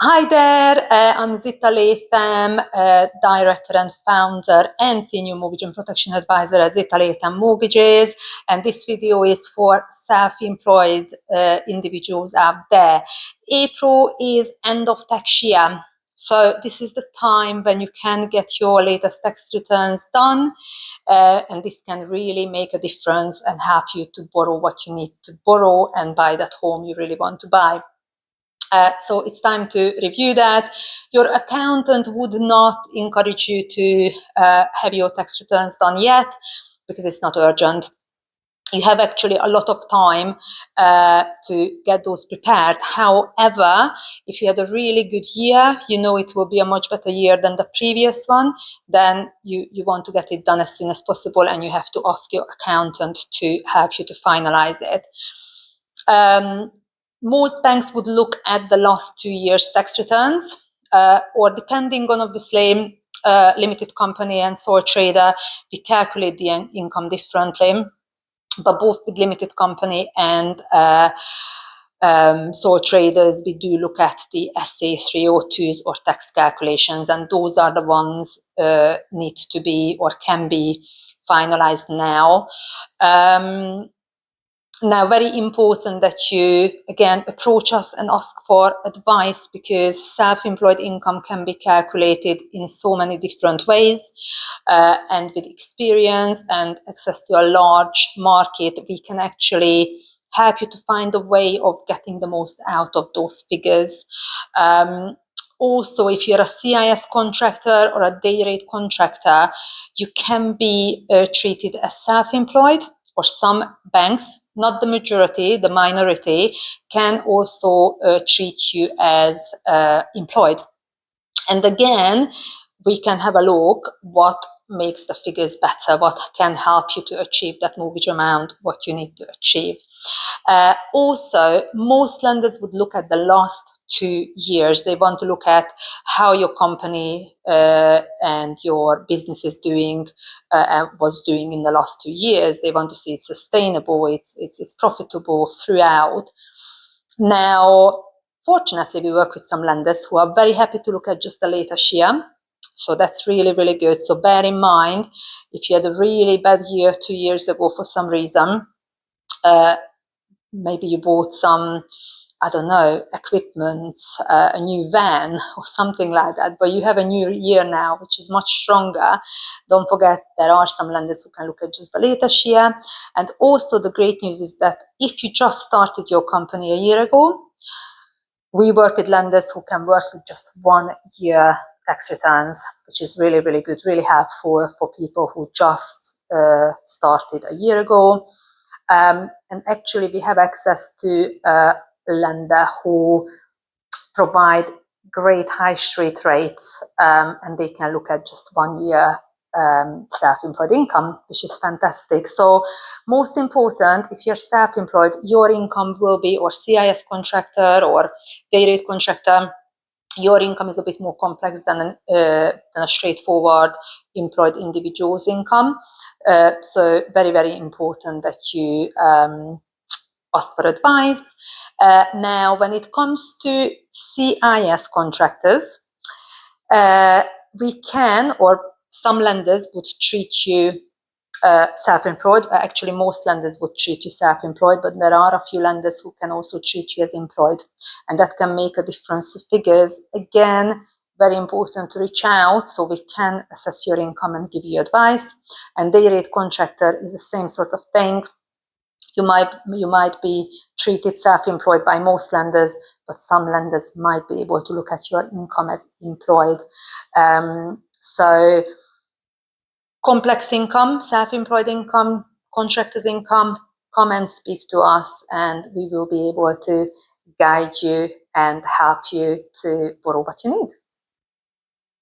Hi there, I'm Zita Latham, Director and Founder and Senior Mortgage and Protection Advisor at Zita Latham Mortgages, and this video is for self-employed individuals out there. April is end of tax year, so this is the time when you can get your latest tax returns done, and this can really make a difference and help you to borrow what you need to borrow and buy that home you really want to buy. So it's time to review that. Your accountant would not encourage you to have your tax returns done yet because it's not urgent. You have actually a lot of time to get those prepared. However, if you had a really good year, you know it will be a much better year than the previous one, then you want to get it done as soon as possible, and you have to ask your accountant to help you to finalize it. Most banks would look at the last 2 years' tax returns, or depending on obviously limited company and sole trader, we calculate the income differently. But both with limited company and sole traders, we do look at the SA 302s or tax calculations, and those are the ones need to be or can be finalized now. Now, very important that you, again, approach us and ask for advice, because self-employed income can be calculated in so many different ways. And with experience and access to a large market, we can actually help you to find a way of getting the most out of those figures. Also, if you're a CIS contractor or a day rate contractor, you can be treated as self-employed, or some banks, not the majority, the minority, can also treat you as employed. And again, we can have a look what makes the figures better, what can help you to achieve that mortgage amount, what you need to achieve. Also, most lenders would look at the last 2 years. They want to look at how your company and your business is doing and was doing in the last 2 years. They want to see it's sustainable, it's profitable throughout. Now, fortunately, we work with some lenders who are very happy to look at just the latest year. So that's really, really good. So bear in mind, if you had a really bad year 2 years ago for some reason, maybe you bought some, I don't know, equipment, a new van or something like that, but you have a new year now, which is much stronger. Don't forget, there are some lenders who can look at just the latest year. And also the great news is that if you just started your company a year ago, we work with lenders who can work with just 1 year tax returns, which is really, really good, really helpful for people who just started a year ago. And actually, we have access to a lender who provide great high street rates, and they can look at just 1 year self-employed income, which is fantastic. So most important, if you're self-employed, your income will be, or CIS contractor or day rate contractor, your income is a bit more complex than a straightforward employed individual's income. So very, very important that you ask for advice. Now, when it comes to CIS contractors, we can, or some lenders would treat you self-employed. Actually, most lenders would treat you self-employed, but there are a few lenders who can also treat you as employed, and that can make a difference to figures. Again, very important to reach out so we can assess your income and give you advice. And day rate contractor is the same sort of thing. You might be treated self-employed by most lenders, but some lenders might be able to look at your income as employed. So complex income, self-employed income, contractor's income, come and speak to us, and we will be able to guide you and help you to borrow what you need.